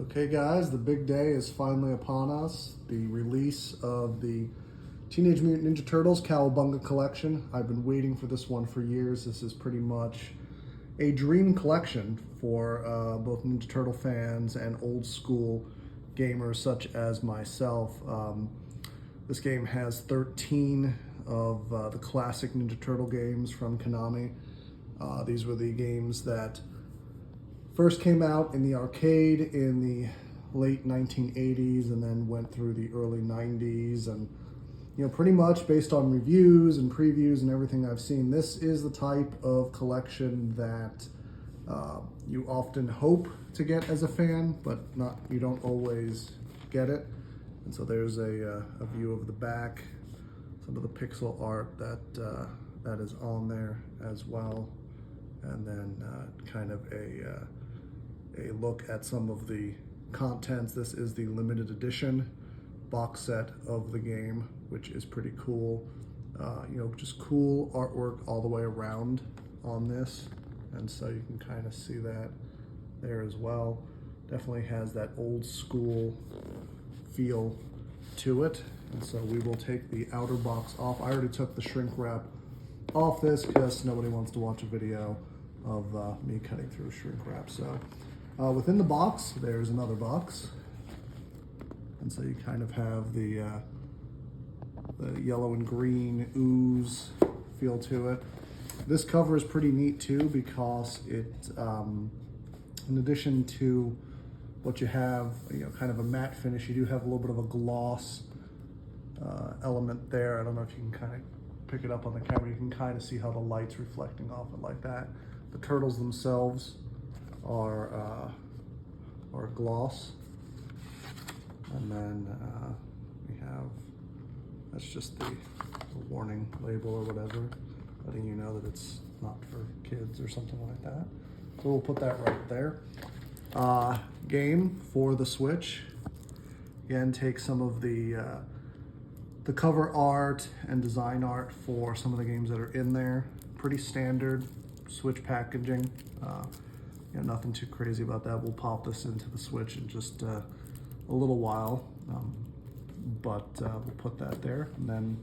Okay guys, the big day is finally upon us. The release of the Teenage Mutant Ninja Turtles Cowabunga collection. I've been waiting for this one for years. This is pretty much a dream collection for both Ninja Turtle fans and old school gamers such as myself. This game has 13 of the classic Ninja Turtle games from Konami. These were the games that first came out in the arcade in the late 1980s and then went through the early 90s, and pretty much based on reviews and previews and everything I've seen, this is the type of collection that you often hope to get as a fan, but you don't always get it. And so there's a view of the back, some of the pixel art that is on there as well, and then kind of a look at some of the contents. This is the limited edition box set of the game, which is pretty cool. Just cool artwork all the way around on this, and so you can kind of see that there as well. Definitely has that old school feel to it, and so we will take the outer box off. I already took the shrink wrap off this because nobody wants to watch a video of me cutting through shrink wrap. So within the box, there's another box. And so you kind of have the yellow and green ooze feel to it. This cover is pretty neat too, because it, in addition to what you have, kind of a matte finish, you do have a little bit of a gloss element there. I don't know if you can kind of pick it up on the camera. You can kind of see how the light's reflecting off it like that. The turtles themselves are gloss, and then we have, that's just the warning label or whatever, letting you know that it's not for kids or something like that. So we'll put that right there. Game for the Switch. Again, take some of the cover art and design art for some of the games that are in there. Pretty standard Switch packaging. Nothing too crazy about that. We'll pop this into the Switch in just a little while, but we'll put that there, and then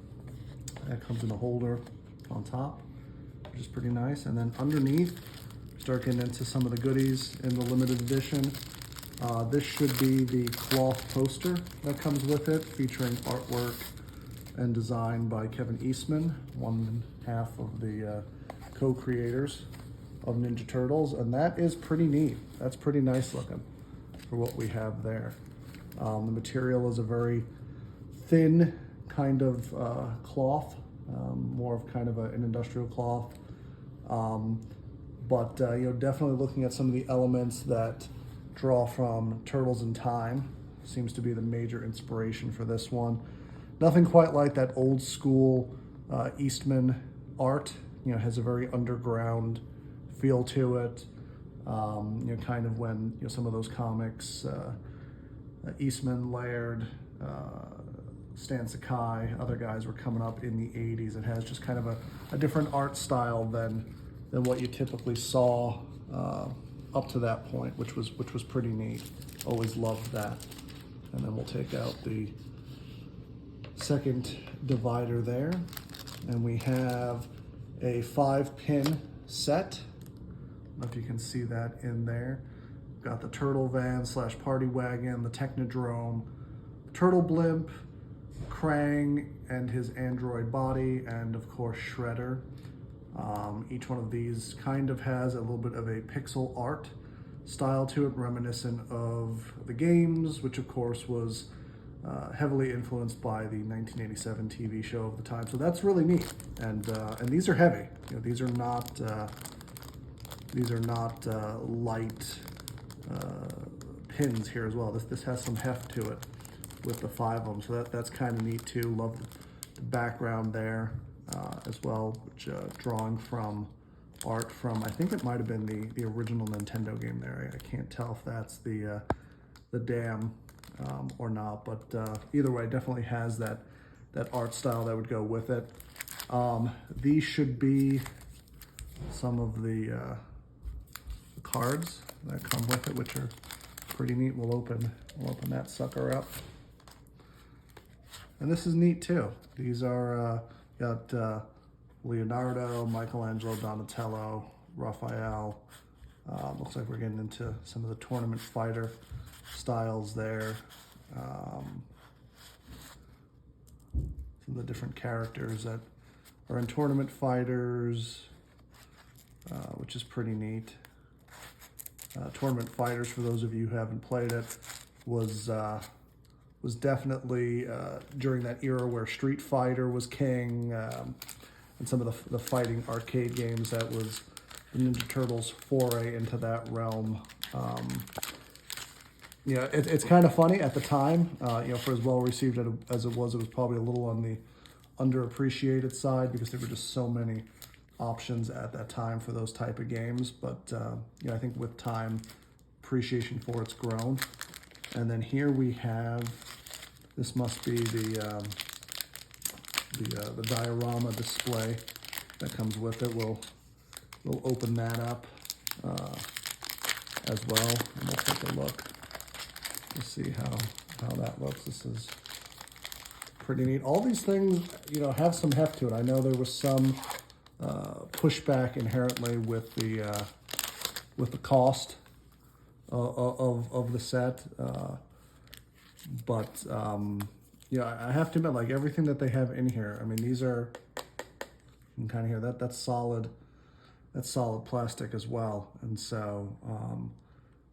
that comes in a holder on top, which is pretty nice. And then underneath, start getting into some of the goodies in the limited edition. This should be the cloth poster that comes with it, featuring artwork and design by Kevin Eastman, one half of the co-creators of Ninja Turtles, and that is pretty neat. That's pretty nice looking for what we have there. The material is a very thin kind of cloth, more of kind of an industrial cloth, but definitely looking at some of the elements that draw from Turtles in Time seems to be the major inspiration for this one. Nothing quite like that old school Eastman art. Has a very underground feel to it. Kind of when some of those comics, Eastman, Laird, Stan Sakai, other guys were coming up in the 80s. It has just kind of a different art style than what you typically saw up to that point, which was pretty neat. Always loved that. And then we'll take out the second divider there, and we have a 5-pin set. I don't know if you can see that in there. We've got the Turtle Van / Party Wagon, the Technodrome, Turtle Blimp, Krang and his android body, and of course Shredder. Each one of these kind of has a little bit of a pixel art style to it, reminiscent of the games, which of course was heavily influenced by the 1987 TV show of the time. So that's really neat, and these are heavy. These are not light pins here as well. This has some heft to it with the 5 of them, so that's kind of neat too. Love the background there as well, which drawing from art from, I think it might have been the original Nintendo game there. I can't tell if that's the dam or not, but either way, definitely has that art style that would go with it. These should be some of the cards that come with it, which are pretty neat. We'll open that sucker up. And this is neat too. These are, got Leonardo, Michelangelo, Donatello, Raphael. Looks like we're getting into some of the tournament fighter styles there. Some of the different characters that are in tournament fighters, which is pretty neat. Tournament fighters, for those of you who haven't played it, was definitely during that era where Street Fighter was king, and some of the fighting arcade games. That was the Ninja Turtles' foray into that realm. Yeah, it's kind of funny at the time, for as well received as it was probably a little on the underappreciated side because there were just so many options at that time for those type of games. But I think with time, appreciation for it's grown. And then here we have, this must be the diorama display that comes with it. We'll open that up as well, and we'll take a look to see how that looks. This is pretty neat. All these things, have some heft to it. I know there was some pushback inherently with the cost of the set, but I have to admit, like, everything that they have in here, I mean, these are, you can kind of hear that's solid plastic as well. And so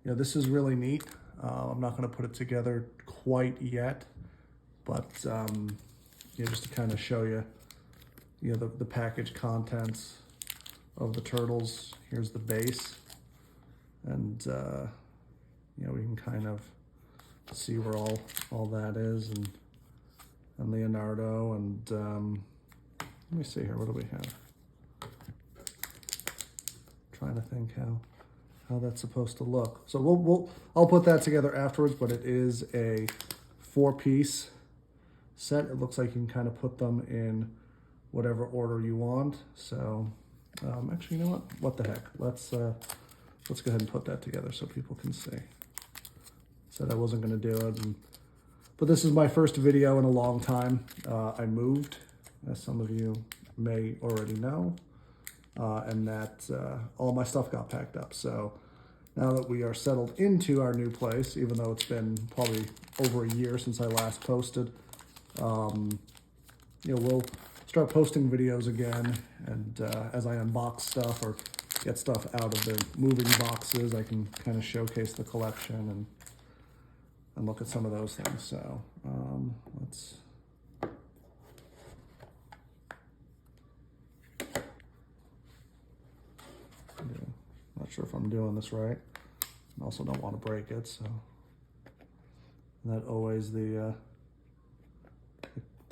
this is really neat. I'm not going to put it together quite yet, but just to kind of show you the package contents of the Turtles. Here's the base, and we can kind of see where all that is, and Leonardo, and let me see here, what do we have? Trying to think how that's supposed to look. So I'll put that together afterwards, but it is a 4-piece set. It looks like you can kind of put them in whatever order you want. So actually, you know what the heck, let's go ahead and put that together so people can see. Said I wasn't going to do it, but this is my first video in a long time. I moved, as some of you may already know, and that all my stuff got packed up. So now that we are settled into our new place, even though it's been probably over a year since I last posted, we'll start posting videos again, and as I unbox stuff or get stuff out of the moving boxes, I can kind of showcase the collection and look at some of those things. So let's not sure if I'm doing this right. I also don't want to break it, so that always the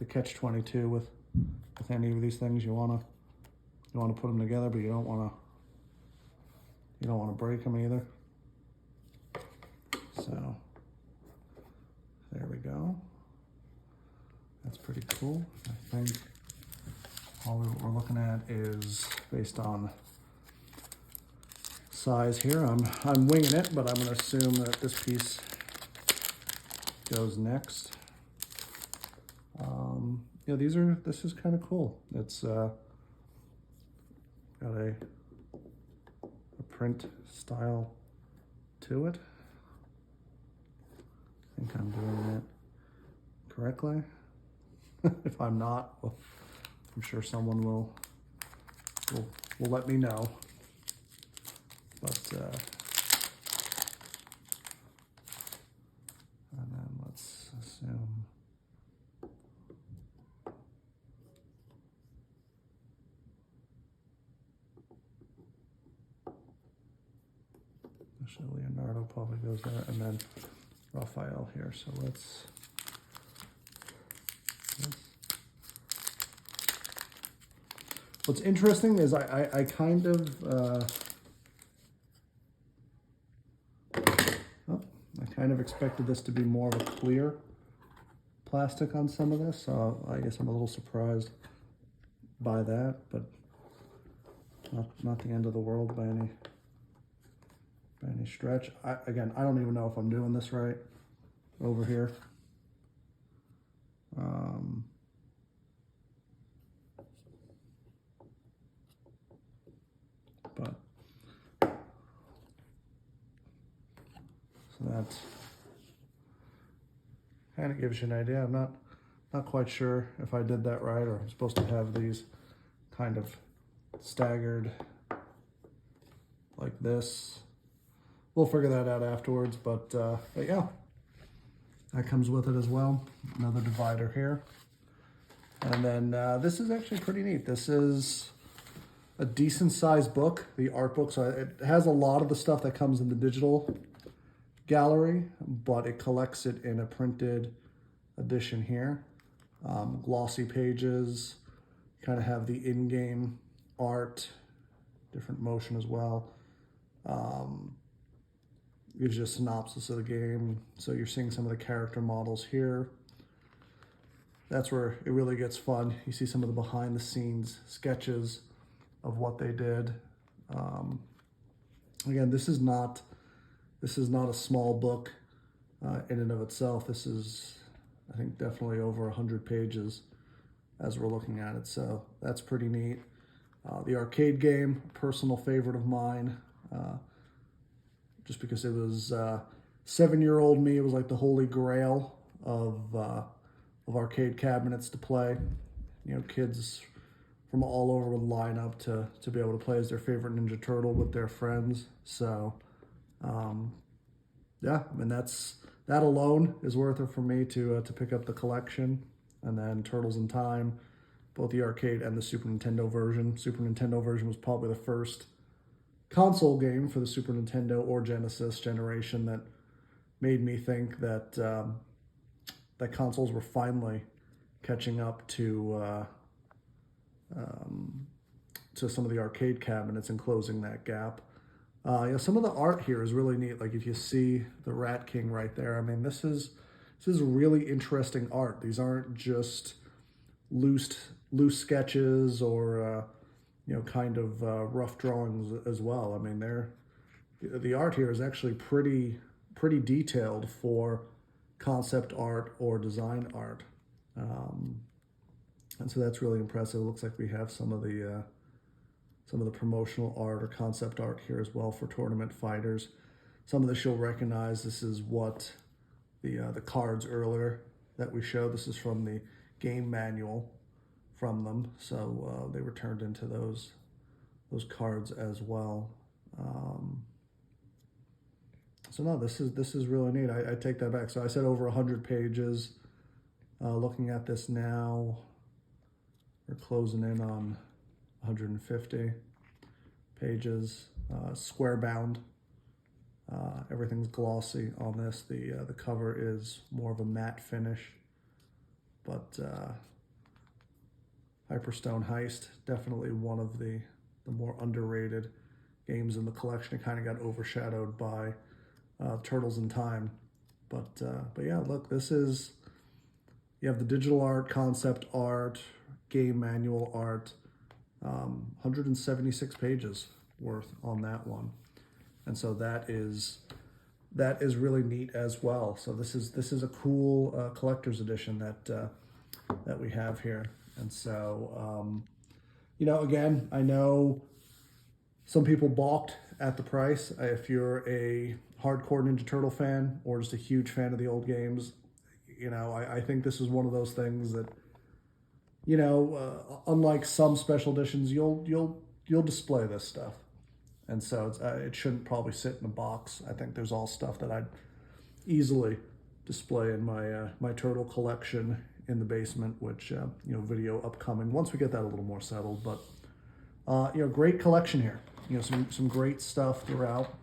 catch-22 with any of these things. You want to put them together, but you don't want to break them either. So there we go. That's pretty cool. I think all we're looking at is based on size here. I'm winging it, but I'm going to assume that this piece goes next. This is kind of cool. It's got a print style to it. I think I'm doing it correctly. If I'm not, well, I'm sure someone will let me know. But and then let's assume Leonardo probably goes there, and then Raphael here. So let's what's interesting is I kind of I kind of expected this to be more of a clear plastic on some of this, so I guess I'm a little surprised by that, but not the end of the world by by any stretch. Again, I don't even know if I'm doing this right over here. But so that kind of gives you an idea. I'm not quite sure if I did that right, or I'm supposed to have these kind of staggered like this. We'll figure that out afterwards, but yeah, that comes with it as well. Another divider here. And then this is actually pretty neat. This is a decent sized book, the art book. So it has a lot of the stuff that comes in the digital gallery, but it collects it in a printed edition here. Glossy pages, kind of have the in-game art, different motion as well. Gives you a synopsis of the game. So you're seeing some of the character models here. That's where it really gets fun. You see some of the behind the scenes sketches of what they did. Again, this is not a small book in and of itself. This is, I think, definitely over 100 pages as we're looking at it. So that's pretty neat. The arcade game, personal favorite of mine, just because it was 7-year-old me. It was like the holy grail of arcade cabinets to play. You know, kids from all over would line up to be able to play as their favorite Ninja Turtle with their friends. So, yeah, I mean, that alone is worth it for me to pick up the collection. And then Turtles in Time, both the arcade and the Super Nintendo version. Super Nintendo version was probably the first console game for the Super Nintendo or Genesis generation that made me think that that consoles were finally catching up to some of the arcade cabinets and closing that gap. You know, some of the art here is really neat. Like if you see the Rat King right there, I mean, this is really interesting art. These aren't just loose sketches or you know, kind of rough drawings as well. I mean, the art here is actually pretty detailed for concept art or design art, and so that's really impressive. It looks like we have some of the promotional art or concept art here as well for tournament fighters. Some of this you'll recognize. This is what the cards earlier that we showed. This is from the game manual from them, so they were turned into those cards as well. So no, this is really neat. I take that back. So I said over 100 pages. Looking at this now, we're closing in on 150 pages. Square bound. Everything's glossy on this. The cover is more of a matte finish, but Hyperstone Heist, definitely one of the more underrated games in the collection. It kind of got overshadowed by Turtles in Time, but yeah, look, you have the digital art, concept art, game manual art, 176 pages worth on that one, and so that is really neat as well. So this is a cool collector's edition that we have here, and so you know, again, I know some people balked at the price. If you're a hardcore Ninja Turtle fan or just a huge fan of the old games, you know, I think this is one of those things that, you know, unlike some special editions, you'll display this stuff, and so it shouldn't probably sit in a box. I think there's all stuff that I'd easily display in my turtle collection in the basement, which you know, video upcoming once we get that a little more settled. But you know, great collection here. You know, some great stuff throughout.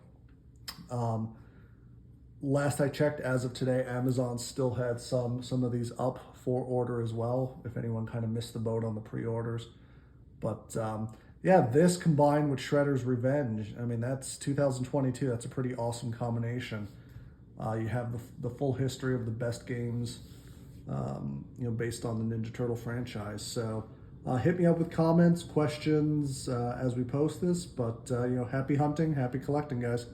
Last I checked, as of today, Amazon still had some of these up for order as well, if anyone kind of missed the boat on the pre-orders. But yeah, this combined with Shredder's Revenge, I mean, that's 2022. That's a pretty awesome combination. You have the full history of the best games, you know, based on the Ninja Turtle franchise. So hit me up with comments, questions as we post this. But you know, happy hunting, happy collecting, guys.